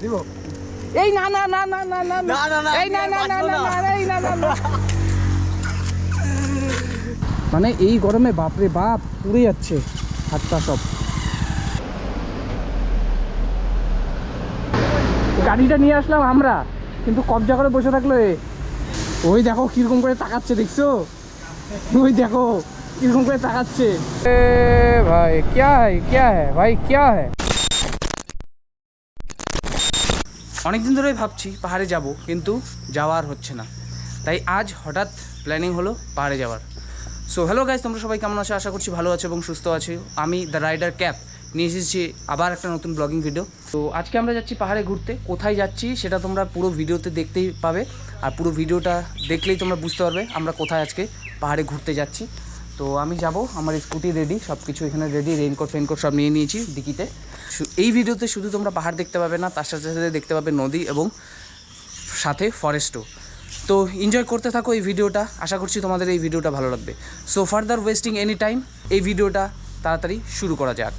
দিব এই না না না না না না এই না না না না এই না না। মানে এই গরমে বাপরে বাপ পুড়ে যাচ্ছে হাত পা সব। গাড়িটা নিয়ে আসলাম আমরা, কিন্তু কবজা করে বসে থাকলো এ। ওই দেখো কিরকম করে তাকাচ্ছে, দেখছো? ওই দেখো কিরকম করে তাকাচ্ছে। এ ভাই क्या है ভাই क्या है। অনেকদিন ধরেই ভাবছি পাহাড়ে যাব, কিন্তু যাওয়ার হচ্ছে না, তাই আজ হঠাৎ প্ল্যানিং হলো পাহাড়ে যাওয়ার। সো হ্যালো গাইজ, তোমরা সবাই কেমন আছো? আশা করছি ভালো আছো এবং সুস্থ আছো। আমি দ্য রাইডার ক্যাপ নিয়ে এসেছি আবার একটা নতুন ব্লগিং ভিডিও। তো আজকে আমরা যাচ্ছি পাহাড়ে ঘুরতে। কোথায় যাচ্ছি সেটা তোমরা পুরো ভিডিওতে দেখতেই পাবে, আর পুরো ভিডিওটা দেখলেই তোমরা বুঝতে পারবে আমরা কোথায় আজকে পাহাড়ে ঘুরতে যাচ্ছি। তো আমি যাব, আমার স্কুটি রেডি, সব কিছু এখানে রেডি, রেইনকোট ফেনকোট সব নিয়ে নিয়েছি ডিকিতে। এই ভিডিওতে শুধু তোমরা পাহাড় দেখতে পাবে না, তার সাথে সাথে দেখতে পাবে নদী এবং সাথে ফরেস্টও। তো এনজয় করতে থাকো এই ভিডিওটা, আশা করছি তোমাদের এই ভিডিওটা ভালো লাগবে। So further wasting any time, এই ভিডিওটা তাড়াতাড়ি শুরু করা যাক।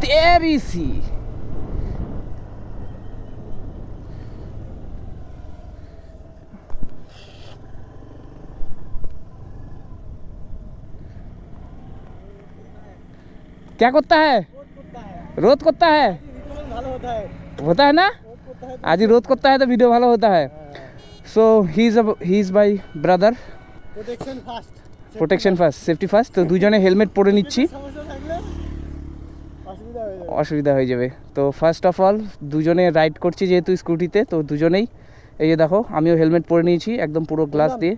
There is he. क्या करता है? रोद करता है, होता है ना? आज ही रोद करता है तो वीडियो ভালো होता है। So he is my brother. Protection first, safety first. তো দুজনে হেলমেট পরে নিচ্ছি, অসুবিধা হয়ে যাবে। তো ফার্স্ট অফ অল দুজনে রাইড করছি যেহেতু স্কুটিতে, তো দুজনেই এই যে দেখো, আমিও হেলমেট পরে নিয়েছি একদম পুরো গ্লাস দিয়ে,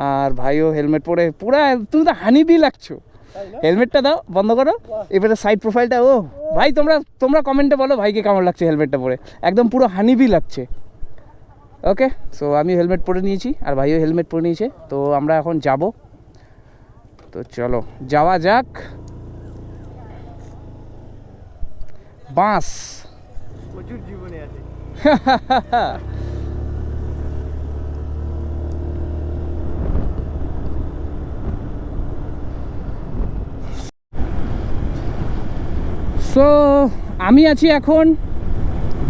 আর ভাইও হেলমেট পরে পুরো। তুমি তো হানিবি লাগছো। হেলমেটটা দাও, বন্ধ করো, এবারে সাইড প্রোফাইলটা। ও ভাই, তোমরা কমেন্টে বলো ভাইকে কেমন লাগছে হেলমেটটা পরে, একদম পুরো হানিবি লাগছে। ওকে, সো আমি হেলমেট পরে নিয়েছি আর ভাইও হেলমেট পরে নিয়েছে। তো আমরা এখন যাব, তো চলো যাওয়া যাক। বাস প্রচুর জীবনে আছে। সো আমি আছি এখন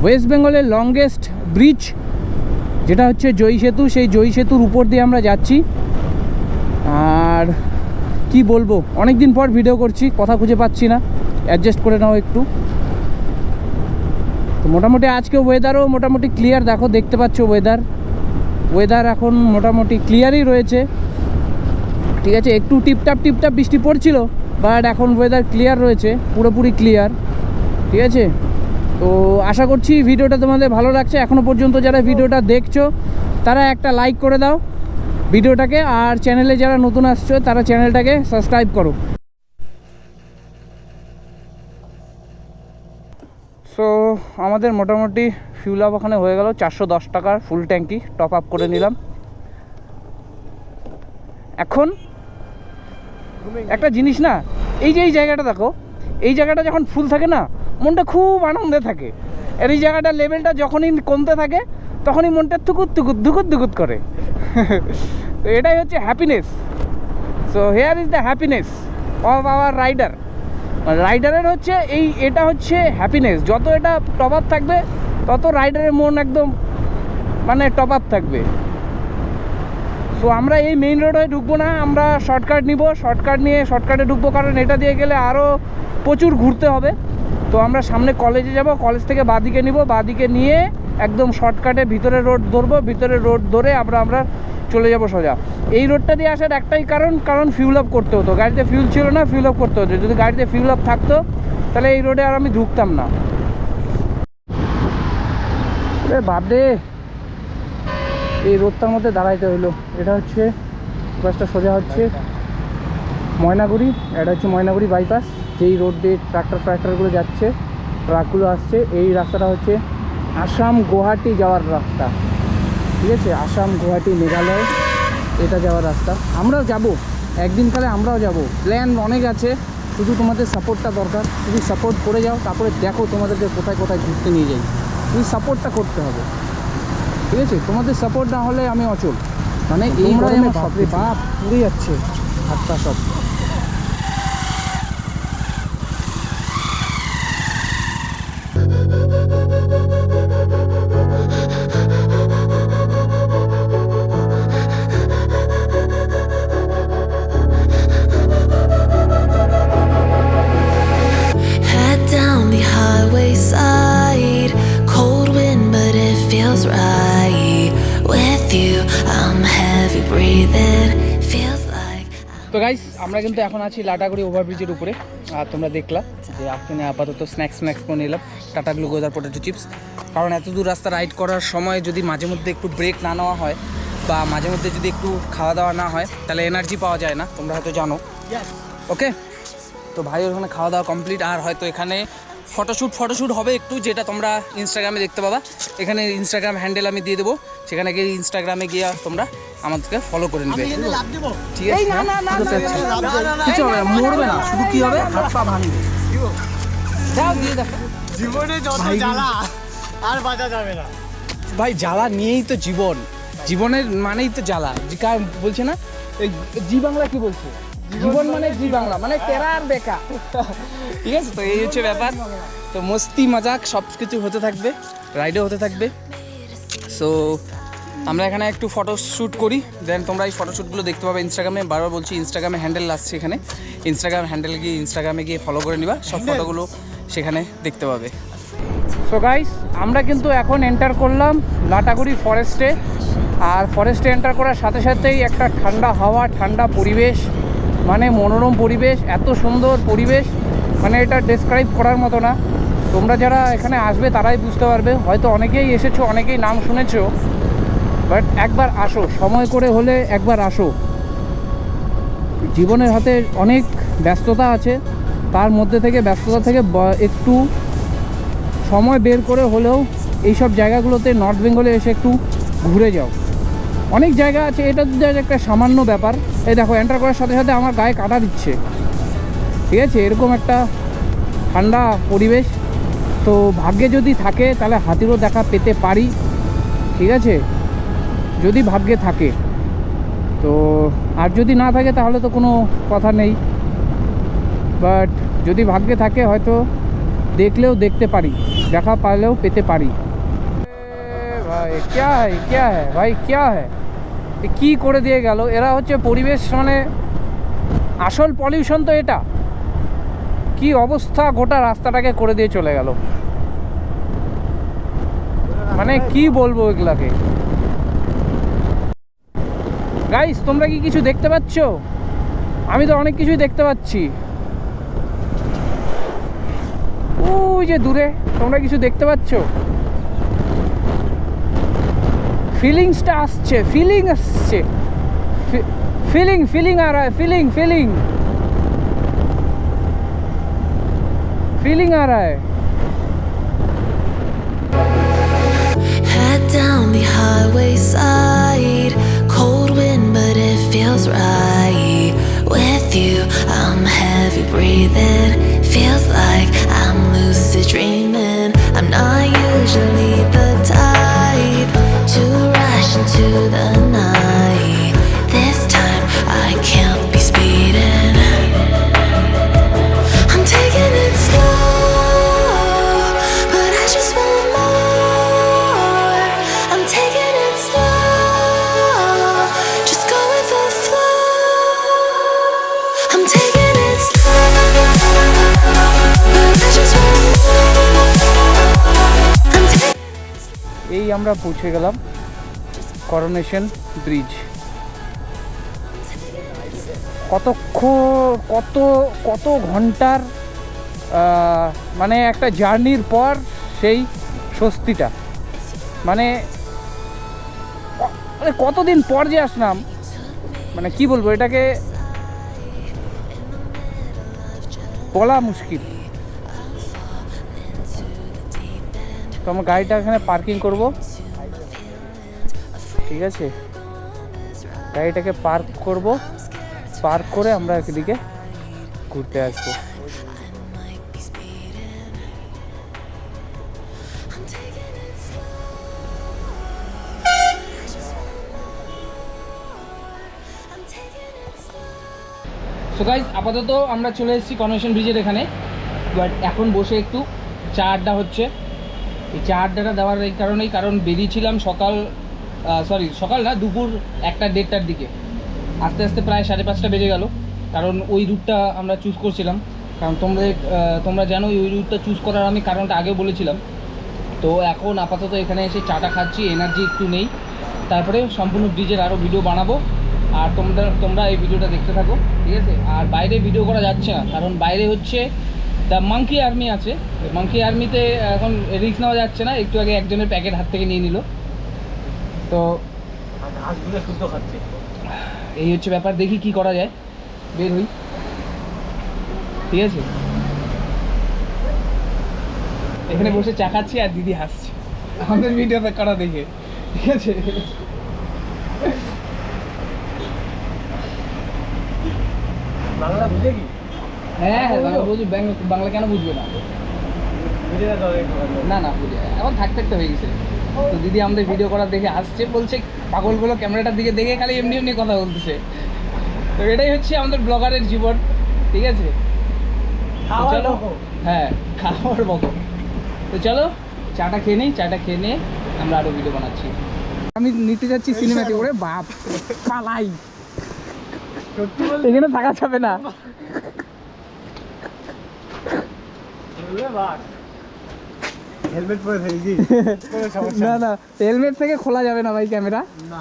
ওয়েস্ট বেঙ্গলের লংগেস্ট ব্রিজ, যেটা হচ্ছে জয়ী সেতু। সেই জয়ী সেতুর উপর দিয়ে আমরা যাচ্ছি। আর কি বলবো, অনেক দিন পর ভিডিও করছি, কথা খুঁজে পাচ্ছি না, অ্যাডজাস্ট করে নাও একটু। তো মোটামুটি আজকে ওয়েদারও মোটামুটি ক্লিয়ার, দেখো দেখতে পাচ্ছ ওয়েদার এখন মোটামুটি ক্লিয়ারই রয়েছে। ঠিক আছে, একটু টিপটাপ বৃষ্টি পড়ছিল, বাট এখন ওয়েদার ক্লিয়ার রয়েছে, পুরোপুরি ক্লিয়ার। ঠিক আছে, তো আশা করছি ভিডিওটা তোমাদের ভালো লাগছে। এখনও পর্যন্ত যারা ভিডিওটা দেখছো তারা একটা লাইক করে দাও ভিডিওটাকে, আর চ্যানেলে যারা নতুন আসছো তারা চ্যানেলটাকে সাবস্ক্রাইব করো। সো আমাদের মোটামুটি ফিউল আপ ওখানে হয়ে গেল, 410 টাকার ফুল ট্যাঙ্কি টপ আপ করে নিলাম। এখন একটা জিনিস না, এই যে এই জায়গাটা দেখো, এই জায়গাটা যখন ফুল থাকে না, মনটা খুব আনন্দে থাকে। আর এই জায়গাটার লেভেলটা যখনই কমতে থাকে তখনই মনটা ধুকুত করে। তো এটাই হচ্ছে happiness. So here is the happiness of our রাইডারের হচ্ছে এটা হচ্ছে হ্যাপিনেস। যত এটা টপ আপ থাকবে তত রাইডারের মন একদম মানে টপ আপ থাকবে। সো আমরা এই মেইন রোডে ঢুকবো না, আমরা শর্টকাট নিব, শর্টকাটে ঢুকবো, কারণ এটা দিয়ে গেলে আরও প্রচুর ঘুরতে হবে। তো আমরা সামনে কলেজে যাব, কলেজ থেকে বাঁদিকে নিব, বাঁদিকে নিয়ে একদম শর্টকাটে ভিতরে রোড ধরবো, ভিতরে রোড ধরে আমরা চলে যাব সোজা। এই রোডটা দিয়ে আসার একটাই কারণ ফিউল আপ করতে হতো, গাড়িতে ফিউল ছিল না, ফিউল আপ করতে হতো। যদি গাড়িতে ফিউল আপ থাকতো তাহলে এই রোডে আর আমি ঢুকতাম না। বাদে এই রোডটার মধ্যে দাঁড়াইতে হইলো। এটা হচ্ছে বাসটা সোজা হচ্ছে ময়নাগুড়ি, এটা হচ্ছে ময়নাগুড়ি বাইপাস, যেই রোড দিয়ে ট্রাক্টরগুলো যাচ্ছে, ট্রাকগুলো আসছে। এই রাস্তাটা হচ্ছে আসাম গুয়াহাটি যাওয়ার রাস্তা। ঠিক আছে, আসাম গুয়াহাটি মেঘালয় এটা যাওয়ার রাস্তা। আমরাও যাব একদিন কালে, আমরাও যাব, প্ল্যান অনেক আছে, শুধু তোমাদের সাপোর্টটা দরকার। যদি সাপোর্ট করে যাও তারপরে দেখো তোমাদেরকে কোথায় কোথায় ঘুরতে নিয়ে যাই। তুমি সাপোর্টটা করতে হবে, ঠিক আছে? তোমাদের সাপোর্ট না হলে আমি অচল। মানে এই গরমে বাপরে বাপ পুড়ে যাচ্ছে হাতটা সব। তো গাইস আমরা কিন্তু এখন আছি লাটাগুড়ি ওভারব্রিজের উপরে। আর তোমরা দেখলা যে এখানে আপাতত স্ন্যাক্স করে নিলাম, টাটা গ্লুকোজ আর পটেটো চিপস। কারণ এত দূর রাস্তা রাইড করার সময় যদি মাঝে মধ্যে একটু ব্রেক না নেওয়া হয় বা মাঝে মধ্যে যদি একটু খাওয়া দাওয়া না হয় তাহলে এনার্জি পাওয়া যায় না, তোমরা হয়তো জানো। ওকে, তো ভাই ওখানে খাওয়া দাওয়া কমপ্লিট। আর হয়তো এখানে ফটোশ্যুট হবে একটু, যেটা তোমরা ইনস্টাগ্রামে দেখতে পাবা। এখানে ইনস্টাগ্রাম হ্যান্ডেল আমি দিয়ে দেবো, সেখানে গিয়ে ইনস্টাগ্রামে গিয়ে তোমরা আমাদেরকে ফলো করে নেবে। ঠিক আছে, কিছু হবে না, মরবে না, শুধু কি হবে হাত পা ভাঙবে। যাও দিয়ে দেখো, জীবনে যত জ্বালা আর বাঁচা যাবে না ভাই। জ্বালা নিয়েই তো জীবনের মানেই তো জ্বালা। বলছে না এই জি বাংলা কি বলছে, জীবন মানে জি বাংলা মানে তেরা আর বেকা। ঠিক আছে, তো এই হচ্ছে ব্যাপার। তো মস্তি মজাক সব কিছু হতে থাকবে, রাইডও হতে থাকবে। সো আমরা এখানে একটু ফটোশ্যুট করি, দেন তোমরা এই ফটোশ্যুটগুলো দেখতে পাবে ইনস্টাগ্রামে। বারবার বলছি ইনস্টাগ্রামে হ্যান্ডেল আসছে, এখানে ইনস্টাগ্রামে গিয়ে ফলো করে নিবা, সব ফটোগুলো সেখানে দেখতে পাবে। সো গাইস আমরা কিন্তু এখন এন্টার করলাম লাটাগুড়ি ফরেস্টে। আর ফরেস্টে এন্টার করার সাথে সাথেই একটা ঠান্ডা হাওয়া, ঠান্ডা পরিবেশ, মানে মনোরম পরিবেশ, এত সুন্দর পরিবেশ, মানে এটা ডেসক্রাইব করার মতো না। তোমরা যারা এখানে আসবে তারাই বুঝতে পারবে। হয়তো অনেকেই এসেছো, অনেকেই নাম শুনেছো, বাট একবার আসো, সময় করে হলে একবার আসো। জীবনের হাতে অনেক ব্যস্ততা আছে, তার মধ্যে থেকে ব্যস্ততা থেকে একটু সময় বের করে হলেও এইসব জায়গাগুলোতে নর্থ বেঙ্গলে এসে একটু ঘুরে যাও। অনেক জায়গা আছে, এটা একটা সামান্য ব্যাপার। এই দেখো এন্টার করার সাথে সাথে আমার গায়ে কাটা দিচ্ছে। ঠিক আছে, এরকম একটা ঠান্ডা পরিবেশ। তো ভাগ্যে যদি থাকে তাহলে হাতিরও দেখা পেতে পারি। ঠিক আছে, যদি ভাগ্যে থাকে তো, আর যদি না থাকে তাহলে তো কোনো কথা নেই। বাট যদি ভাগ্যে থাকে হয়তো দেখলেও দেখতে পারি, দেখা পারলেও পেতে পারি। ভাই ক্যা হ্যায় ভাই, ক্যা হ্যায়, কি করে দিয়ে গেল এরা। হচ্ছে পরিবেশ, মানে আসল পলিউশন তো এটা। কি অবস্থা, গোটা রাস্তাটাকে করে দিয়ে চলে গেল। মানে কি বলবো এগুলাকে। গাইস তোমরা কি কিছু দেখতে পাচ্ছ? আমি তো অনেক কিছুই দেখতে পাচ্ছি। ওই যে দূরে তোমরা কিছু দেখতে পাচ্ছ? ফিলিংসটা আসছে, ফিলিং आ रहा है, फीलिंग आ रहा है। Head down the highway side, cold wind but it feels right. With you I'm heavy breathing, feels like I'm lucid dreaming. I'm not usually the type to rush into the night. This time I can't be speeding. I'm taking it slow, but I just want more. I'm taking it slow, just go with the flow. I'm taking it slow, but I just want more. I'm taking এই আমরা পৌঁছে গেলাম coronation bridge. কত ঘন্টার মানে একটা জার্নির পর সেই স্বস্তিটা, মানে কতদিন পর যে আসলাম, মানে কি বলবো এটাকে বলা মুশকিল। তো আমার গাড়িটা এখানে পার্কিং করব। ঠিক আছে, গাড়িটাকে পার্ক করব, পার্ক করে আমরা এদিকে ঘুরতে আসবো। সো গাইজ আপাতত আমরা চলে এসেছি করোনেশন ব্রিজের এখানে। বাট এখন বসে একটু চা আড্ডা হচ্ছে। এই চা আড্ডাটা দেওয়ার এই কারণেই, কারণ বেরিয়েছিলাম সকাল না, দুপুর 1-1:30টার দিকে। আস্তে আস্তে প্রায় 5:30 বেজে গেল। কারণ ওই রুটটা আমরা চুজ করছিলাম, কারণ তোমরা জানো ওই রুটটা চুজ করার আমি কারণটা আগে বলেছিলাম। তো এখন আপাতত এখানে এসে চাটা খাচ্ছি, এনার্জি একটু নেই। তারপরে সম্পূর্ণ ব্রিজের আরও ভিডিও বানাবো। আর তোমরা এই ভিডিওটা দেখতে থাকো, ঠিক আছে? আর বাইরে ভিডিও করা যাচ্ছে না, কারণ বাইরে হচ্ছে দ্য মাঙ্কি আর্মি আছে। মাঙ্কি আর্মিতে এখন রিস্ক নেওয়া যাচ্ছে না। একটু আগে একজনের প্যাকেট হাত থেকে নিয়ে নিল, তো ঘাসগুলো শুদ্ধ খাচ্ছে। এই হচ্ছে ব্যাপার। দেখি কি করা যায়, বের হই, ঠিক আছে? এখানে বসে চা খাচ্ছি আর দিদি হাসছে আমাদের ভিডিওতে করা দেখে, ঠিক আছে? বাংলা বুঝে কি? হ্যাঁ হ্যাঁ, বাংলা বুঝি। বাংলা কেন বুঝবে না? বুঝে না তো একটু। না না, বুঝে এখন থাকতে হয়ে গেছে। তো দিদি আমাদের ভিডিও করা দেখে হাসছে, বলছে পাগলগুলো ক্যামেরাটার দিকে দেখে খালি এমনি এমনি কথা বলতেছে। তো এটাই হচ্ছে আমাদের ব্লগারের জীবন, ঠিক আছে? তো চলো, হ্যাঁ, খাওয়ার বকো। তো চলো চাটা খেয়ে নিই, চাটা খেয়ে নিয়ে আমরা আরও ভিডিও বানাচ্ছি। আমি নিতে যাচ্ছি সিনেমাতে, ওরে বাপ পালাই, সত্যি বলতে এখানে থাকা যাবে না। বাস হেলমেট পরে থাকি কোনো সমস্যা না না, হেলমেট থেকে খোলা যাবে না ভাই ক্যামেরা, না।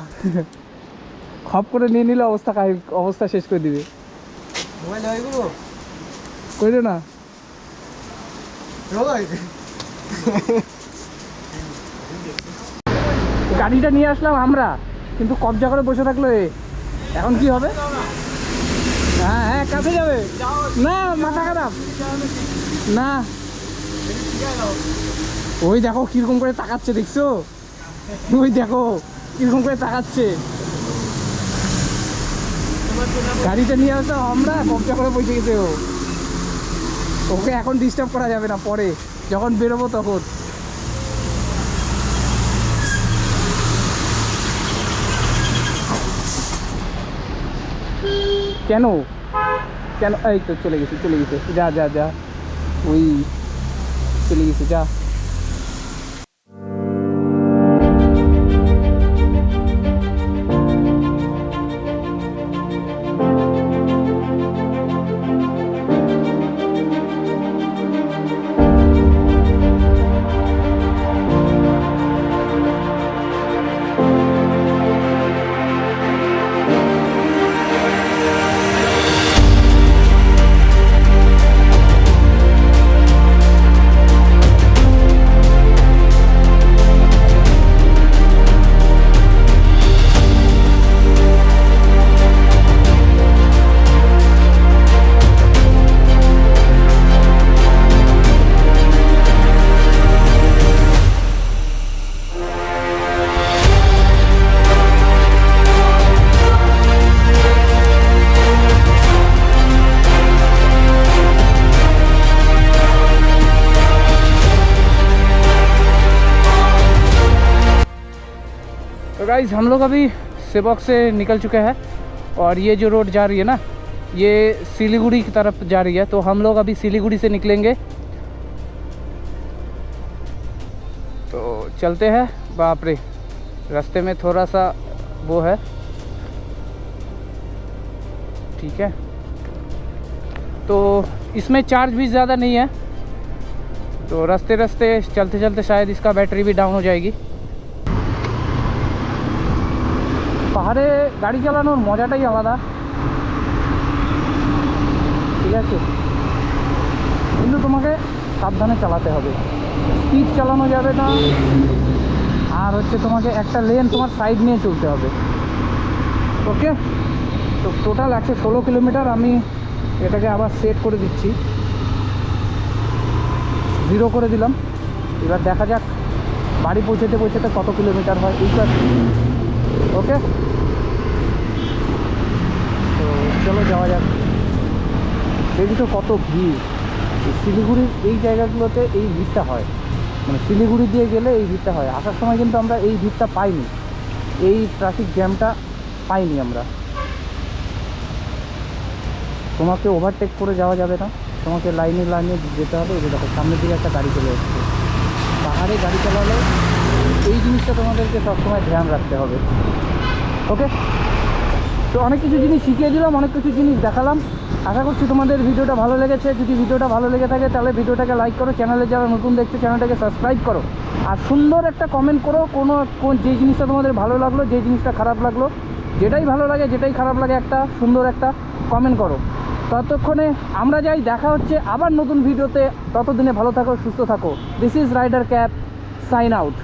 খপ করে নিয়ে নিলে অবস্থা শেষ করে দিবে। মোবাইল ওইগুলো কইলো না, গাড়িটা নিয়ে আসলাম আমরা, কিন্তু কবজা করে বসে থাকলো এ। এখন কি হবে? হ্যাঁ হ্যাঁ, কাছে যাবে না, মাথা খারাপ না। ওই দেখো কিরকম করে তাকাচ্ছে, দেখছো? ওই দেখো কিরকম করে তাকাচ্ছে। গাড়িটা নিয়ে আসলাম আমরা, কবজা করে বসে গেছে ও। ওকে এখন ডিস্টার্ব করা যাবে না, পরে যখন বেরোবো তখন। কেন কেন? এই তো চলে গেছে, যা যা যা, ওই চলে গেছে, যা। तो गाइस हम लोग अभी सेवक से निकल चुके हैं, और ये जो रोड जा रही है ना, ये सिलीगुड़ी की तरफ जा रही है। तो हम लोग अभी सिलीगुड़ी से निकलेंगे, तो चलते हैं। बाप रे, रास्ते में थोड़ा सा वो है, ठीक है? तो इसमें चार्ज भी ज़्यादा नहीं है, तो रास्ते रास्ते चलते चलते शायद इसका बैटरी भी डाउन हो जाएगी। পাহাড়ে গাড়ি চালানোর মজাটাই আলাদা, ঠিক আছে? কিন্তু তোমাকে সাবধানে চালাতে হবে, স্পিড চালানো যাবে না। আর হচ্ছে তোমাকে একটা লেন তোমার সাইড নিয়ে চলতে হবে, ওকে? তো টোটাল 116 কিলোমিটার। আমি এটাকে আবার সেট করে দিচ্ছি, 0 করে দিলাম। এবার দেখা যাক বাড়ি পৌঁছতে পৌঁছতে কত কিলোমিটার হয়, ওকে? তো চলো যাওয়া যাক। দেখি তো কত ভিড়। শিলিগুড়ির এই জায়গাগুলোতে এই ভিড়টা হয়, মানে শিলিগুড়ি দিয়ে গেলে এই ভিড়টা হয়। আসার সময় কিন্তু আমরা এই ভিড়টা পাইনি, এই ট্রাফিক জ্যামটা পাইনি আমরা। তোমাকে ওভারটেক করে যাওয়া যাবে না, তোমাকে লাইনে লাইনে যেতে হবে। এই দেখো সামনের দিকে একটা গাড়ি চলে এসছে। পাহাড়ে গাড়ি চালালে এই জিনিসটা তোমাদেরকে সবসময় ধ্যান রাখতে হবে, ওকে? তো অনেক কিছু জিনিস শিখিয়ে দিলাম, অনেক কিছু জিনিস দেখালাম। আশা করছি তোমাদের ভিডিওটা ভালো লেগেছে। যদি ভিডিওটা ভালো লেগে থাকে তাহলে ভিডিওটাকে লাইক করো, চ্যানেলে যারা নতুন দেখছো চ্যানেলটাকে সাবস্ক্রাইব করো, আর সুন্দর একটা কমেন্ট করো। কোন যে জিনিসটা তোমাদের ভালো লাগলো, যে জিনিসটা খারাপ লাগলো যেটাই ভালো লাগে যেটাই খারাপ লাগে একটা সুন্দর একটা কমেন্ট করো। ততক্ষণে আমরা যাই, দেখা হচ্ছে আবার নতুন ভিডিওতে। ততদিনে ভালো থাকো, সুস্থ থাকো। This is rider cap, sign out.